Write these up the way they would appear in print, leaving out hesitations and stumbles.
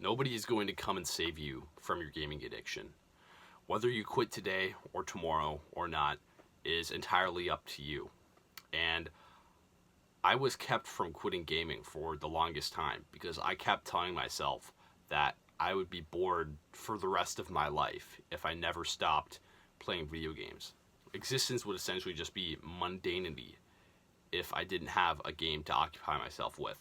Nobody is going to come and save you from your gaming addiction. Whether you quit today or tomorrow or not is entirely up to you. And I was kept from quitting gaming for the longest time because I kept telling myself that I would be bored for the rest of my life if I never stopped playing video games. Existence would essentially just be mundanity if I didn't have a game to occupy myself with.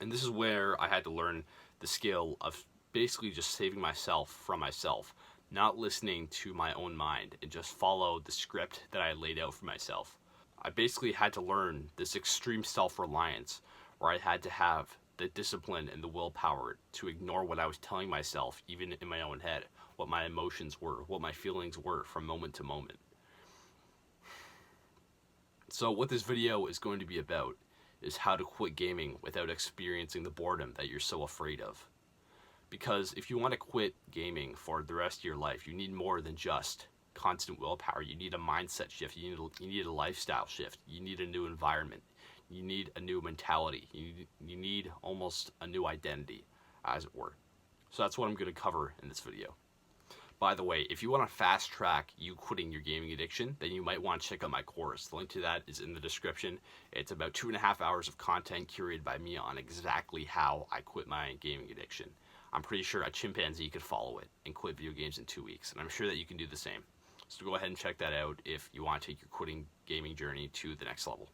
And this is where I had to learn the skill of basically just saving myself from myself, not listening to my own mind and just follow the script that I laid out for myself. I basically had to learn this extreme self-reliance where I had to have the discipline and the willpower to ignore what I was telling myself, even in my own head, what my emotions were, what my feelings were from moment to moment. So what this video is going to be about is how to quit gaming without experiencing the boredom that you're so afraid of. Because if you want to quit gaming for the rest of your life, you need more than just constant willpower. You need a mindset shift. You need a lifestyle shift. You need a new environment. You need a new mentality. You need almost a new identity, as it were. So that's what I'm going to cover in this video. By the way, if you want to fast track you quitting your gaming addiction, then you might want to check out my course. The link to that is in the description. It's about 2.5 hours of content curated by me on exactly how I quit my gaming addiction. I'm pretty sure a chimpanzee could follow it and quit video games in 2 weeks, and I'm sure that you can do the same. So go ahead and check that out if you want to take your quitting gaming journey to the next level.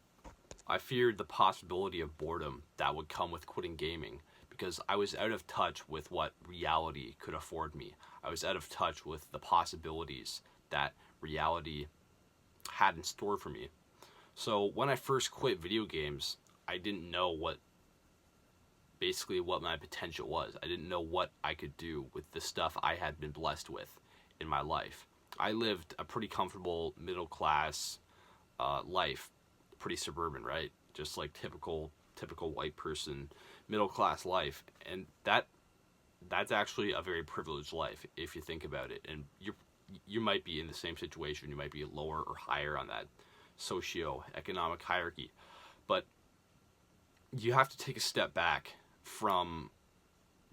I feared the possibility of boredom that would come with quitting gaming because I was out of touch with what reality could afford me. I was out of touch with the possibilities that reality had in store for me. So when I first quit video games, I didn't know what my potential was. I didn't know what I could do with the stuff I had been blessed with in my life. I lived a pretty comfortable middle class life, pretty suburban, right? Just like typical white person middle class life, and that's actually a very privileged life if you think about it. And you might be in the same situation. You might be lower or higher on that socio-economic hierarchy, but you have to take a step back from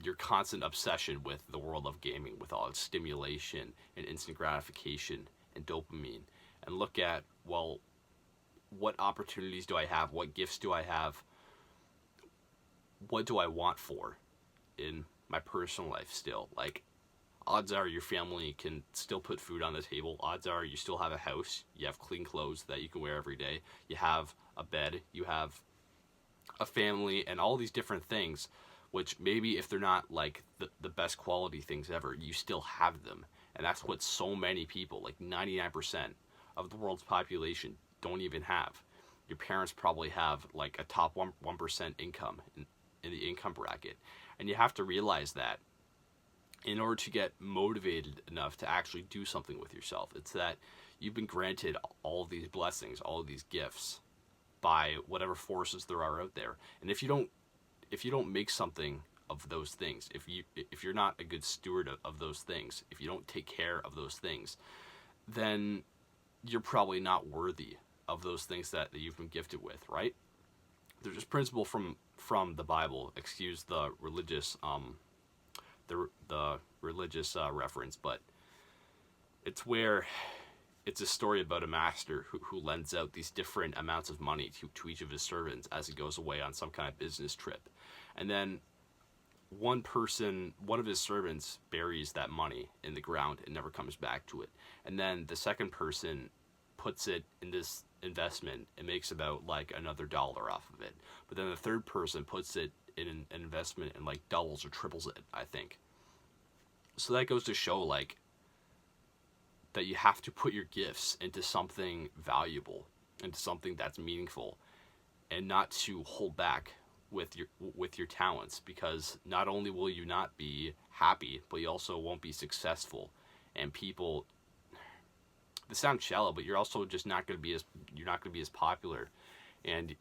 your constant obsession with the world of gaming, with all its stimulation and instant gratification and dopamine, and look at, well, what opportunities do I have? What gifts do I have? What do I want for in my personal life still? Like, odds are your family can still put food on the table. Odds are you still have a house. You have clean clothes that you can wear every day. You have a bed. You have a family and all these different things, which maybe if they're not like the best quality things ever, you still have them. And that's what so many people, like 99% of the world's population, don't even have. Your parents probably have like a top 1% income in the income bracket. And you have to realize that in order to get motivated enough to actually do something with yourself, it's that you've been granted all of these blessings, all of these gifts by whatever forces there are out there. And if you don't make something of those things, if you're not a good steward of those things, if you don't take care of those things, then you're probably not worthy of those things that you've been gifted with, right? There's this principle from the Bible. Excuse the religious reference, but it's a story about a master who lends out these different amounts of money to each of his servants as he goes away on some kind of business trip. And then one of his servants buries that money in the ground and never comes back to it. And then the second person puts it in this investment and makes about like another $1 off of it. But then the third person puts it in an investment and like doubles or triples it, I think. So that goes to show like that you have to put your gifts into something valuable, into something that's meaningful, and not to hold back with your talents, because not only will you not be happy, but you also won't be successful. And people, this sounds shallow, but you're also just not going to be as popular, and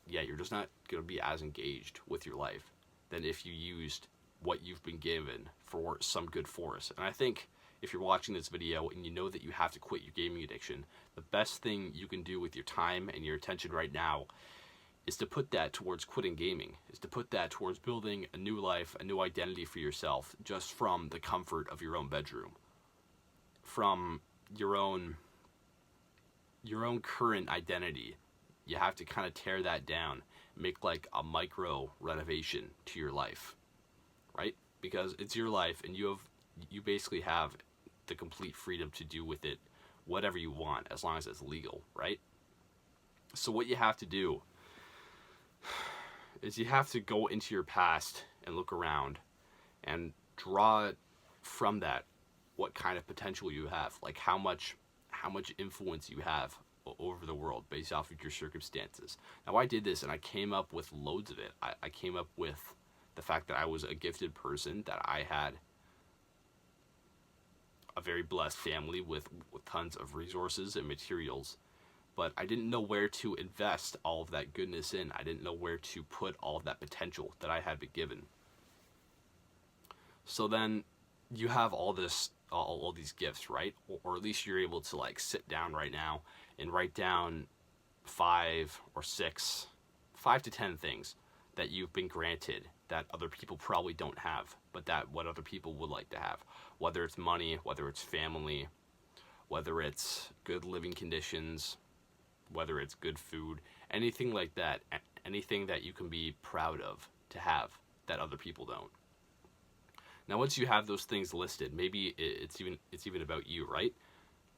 yeah, you're just not going to be as engaged with your life than if you used what you've been given for some good force. And I think if you're watching this video and you know that you have to quit your gaming addiction, the best thing you can do with your time and your attention right now is to put that towards quitting gaming, is to put that towards building a new life, a new identity for yourself, just from the comfort of your own bedroom, from your own current identity. You have to kind of tear that down, make like a micro renovation to your life, right? Because it's your life, and you basically have the complete freedom to do with it whatever you want, as long as it's legal, right? So what you have to do is you have to go into your past and look around and draw from that what kind of potential you have, like how much influence you have over the world based off of your circumstances. Now, I did this and I came up with loads of it. I came up with the fact that I was a gifted person, that I had a very blessed family with tons of resources and materials, but I didn't know where to invest all of that goodness in. I didn't know where to put all of that potential that I had been given. So then you have all these gifts, right? Or at least you're able to like sit down right now and write down 5 to 10 things that you've been granted that other people probably don't have, but that what other people would like to have. Whether it's money, whether it's family, whether it's good living conditions, whether it's good food, anything like that, anything that you can be proud of to have that other people don't. Now, once you have those things listed, maybe it's even about you, right?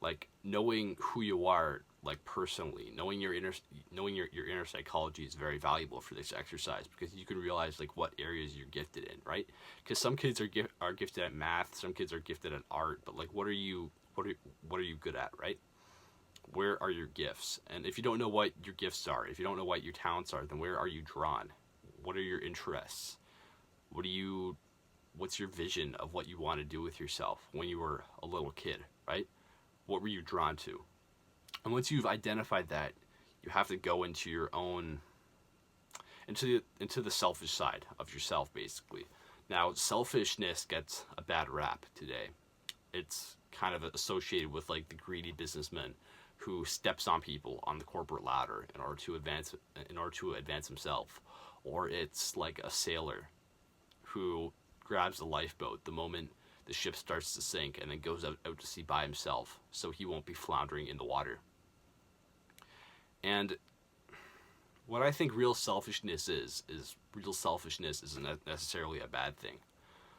Like knowing who you are, like personally, knowing your inner psychology is very valuable for this exercise, because you can realize like what areas you're gifted in, right? Because some kids are gifted at math, some kids are gifted at art, but like what are you good at, right? Where are your gifts? And if you don't know what your gifts are, if you don't know what your talents are, then where are you drawn? What are your interests? What's your vision of what you want to do with yourself when you were a little kid, right? What were you drawn to? And once you've identified that, you have to go into your own, into the selfish side of yourself, basically. Now, selfishness gets a bad rap today. It's kind of associated with like the greedy businessman who steps on people on the corporate ladder in order to advance himself, or it's like a sailor who grabs the lifeboat the moment the ship starts to sink and then goes out to sea by himself so he won't be floundering in the water. And what I think real selfishness isn't necessarily a bad thing.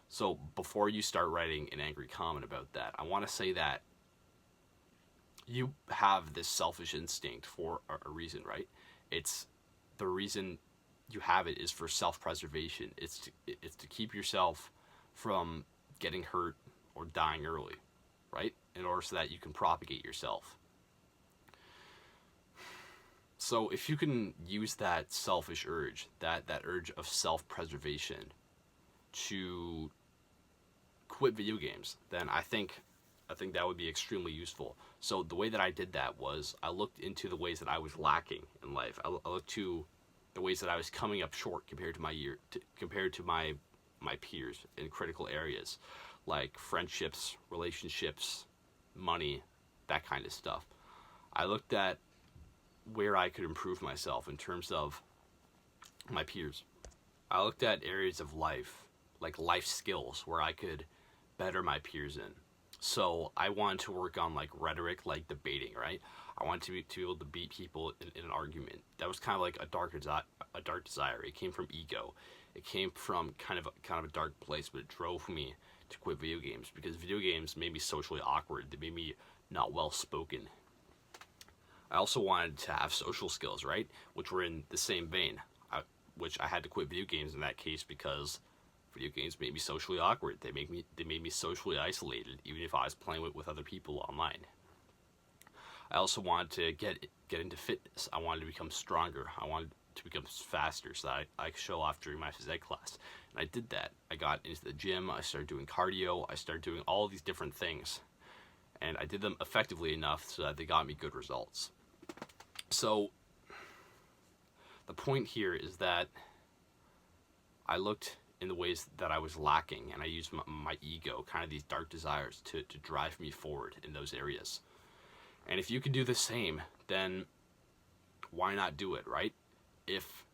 So before you start writing an angry comment about that, I want to say that you have this selfish instinct for a reason, right? It's the reason you have it is for self-preservation. It's to keep yourself from getting hurt or dying early, right? In order so that you can propagate yourself. So if you can use that selfish urge, that urge of self-preservation to quit video games, then I think that would be extremely useful. So the way that I did that was I looked into the ways that I was lacking in life. I looked to the ways that I was coming up short compared to my peers in critical areas like friendships, relationships, money, that kind of stuff. I looked at where I could improve myself in terms of my peers. I looked at areas of life, like life skills, where I could better my peers in. So I wanted to work on like rhetoric, like debating, right? I wanted to be able to beat people in an argument. That was kind of like a dark desire. It came from ego. It came from kind of a dark place, but it drove me to quit video games because video games made me socially awkward. They made me not well spoken. I also wanted to have social skills, right? Which were in the same vein, which I had to quit video games in that case because video games made me socially awkward. They made me socially isolated, even if I was playing with other people online. I also wanted to get into fitness. I wanted to become stronger. I wanted to become faster so that I could show off during my phys ed class. And I did that. I got into the gym. I started doing cardio. I started doing all these different things. And I did them effectively enough so that they got me good results. So the point here is that I looked in the ways that I was lacking, and I used my ego, kind of these dark desires, to drive me forward in those areas. And if you can do the same, then why not do it, right? if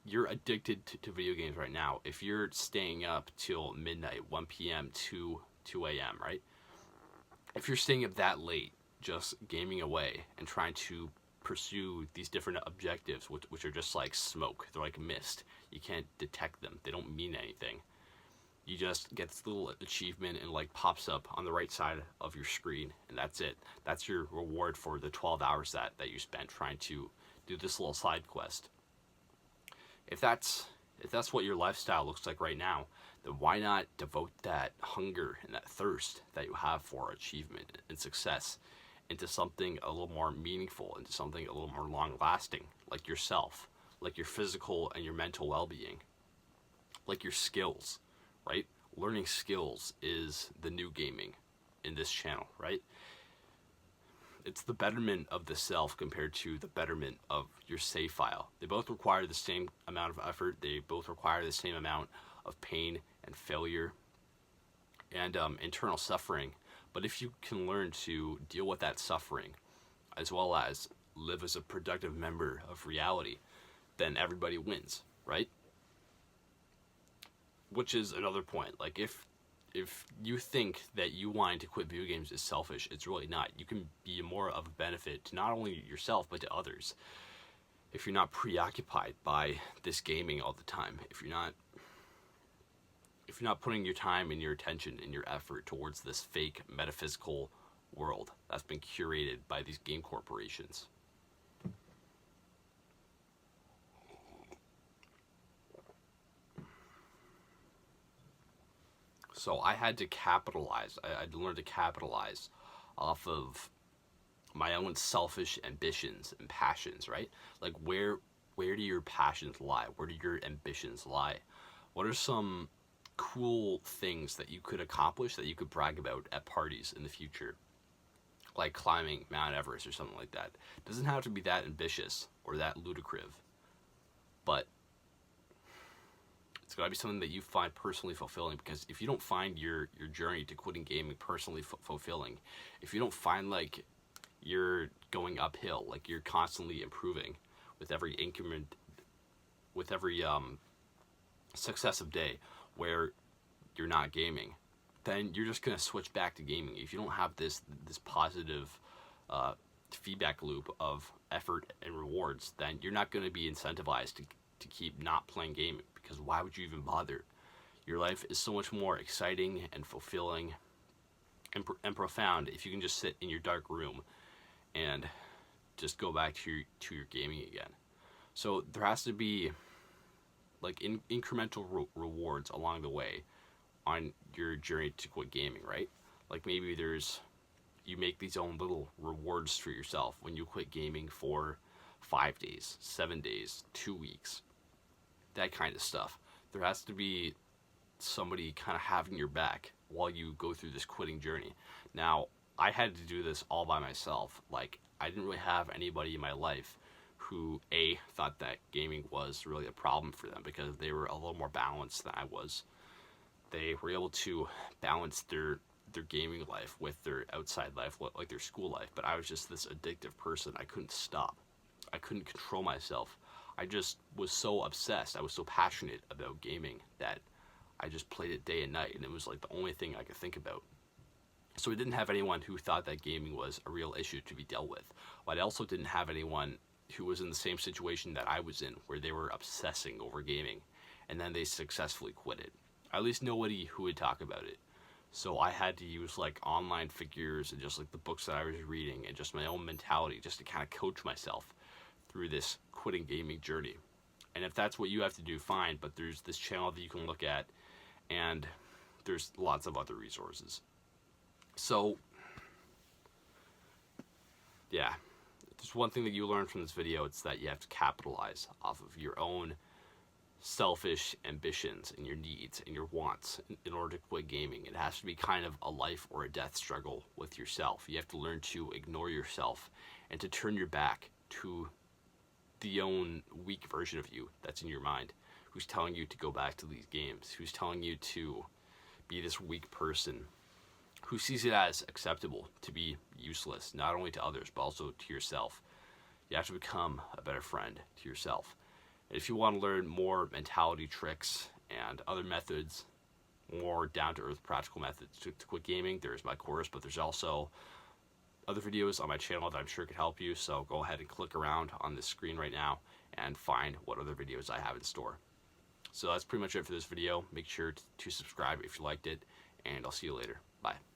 you're addicted to video games right now, if you're staying up till midnight, 1 p.m. to 2 a.m., right? If you're staying up that late, just gaming away and trying to pursue these different objectives, which are just like smoke, they're like mist. You can't detect them, they don't mean anything. You just get this little achievement and like pops up on the right side of your screen, and that's it. That's your reward for the 12 hours that you spent trying to do this little side quest. If that's what your lifestyle looks like right now, then why not devote that hunger and that thirst that you have for achievement and success into something a little more meaningful, into something a little more long lasting, like yourself, like your physical and your mental well-being, like your skills, right? Learning skills is the new gaming in this channel, right? It's the betterment of the self compared to the betterment of your save file. They both require the same amount of effort. They both require the same amount of pain and failure and internal suffering. But if you can learn to deal with that suffering, as well as live as a productive member of reality, then everybody wins, right? Which is another point. Like, if you think that you wanting to quit video games is selfish, it's really not. You can be more of a benefit to not only yourself, but to others. If you're not preoccupied by this gaming all the time, if you're not putting your time and your attention and your effort towards this fake metaphysical world that's been curated by these game corporations. So I had to capitalize. I had to learn to capitalize off of my own selfish ambitions and passions, right? Like, where do your passions lie? Where do your ambitions lie? What are some cool things that you could accomplish, that you could brag about at parties in the future? Like climbing Mount Everest or something like that. It doesn't have to be that ambitious or that ludicrous, but it's got to be something that you find personally fulfilling, because if you don't find your journey to quitting gaming personally fulfilling, if you don't find like you're going uphill, like you're constantly improving with every increment, with every successive day where you're not gaming, then you're just going to switch back to gaming. If you don't have this positive feedback loop of effort and rewards, then you're not going to be incentivized to keep not playing gaming, because why would you even bother? Your life is so much more exciting and fulfilling and profound if you can just sit in your dark room and just go back to your gaming again. So there has to be like incremental rewards along the way on your journey to quit gaming, right? Like maybe you make these own little rewards for yourself when you quit gaming for 5 days, 7 days, 2 weeks, that kind of stuff. There has to be somebody kind of having your back while you go through this quitting journey. Now, I had to do this all by myself. Like, I didn't really have anybody in my life who thought that gaming was really a problem for them, because they were a little more balanced than I was. They were able to balance their gaming life with their outside life, like their school life. But I was just this addictive person. I couldn't stop. I couldn't control myself. I just was so obsessed. I was so passionate about gaming that I just played it day and night, and it was like the only thing I could think about. So I didn't have anyone who thought that gaming was a real issue to be dealt with. But I also didn't have anyone who was in the same situation that I was in, where they were obsessing over gaming, and then they successfully quit it. At least nobody who would talk about it. So I had to use like online figures and just like the books that I was reading and just my own mentality just to kind of coach myself through this quitting gaming journey. And if that's what you have to do, fine, but there's this channel that you can look at, and there's lots of other resources. So, yeah, there's one thing that you learn from this video. It's that you have to capitalize off of your own selfish ambitions and your needs and your wants in order to quit gaming. It has to be kind of a life or a death struggle with yourself. You have to learn to ignore yourself and to turn your back to the own weak version of you that's in your mind, who's telling you to go back to these games, who's telling you to be this weak person, who sees it as acceptable to be useless, not only to others, but also to yourself. You have to become a better friend to yourself. And if you want to learn more mentality tricks and other methods, more down-to-earth practical methods to quit gaming, there's my course, but there's also other videos on my channel that I'm sure could help you. So go ahead and click around on this screen right now and find what other videos I have in store. So that's pretty much it for this video. Make sure to subscribe if you liked it, and I'll see you later. Bye.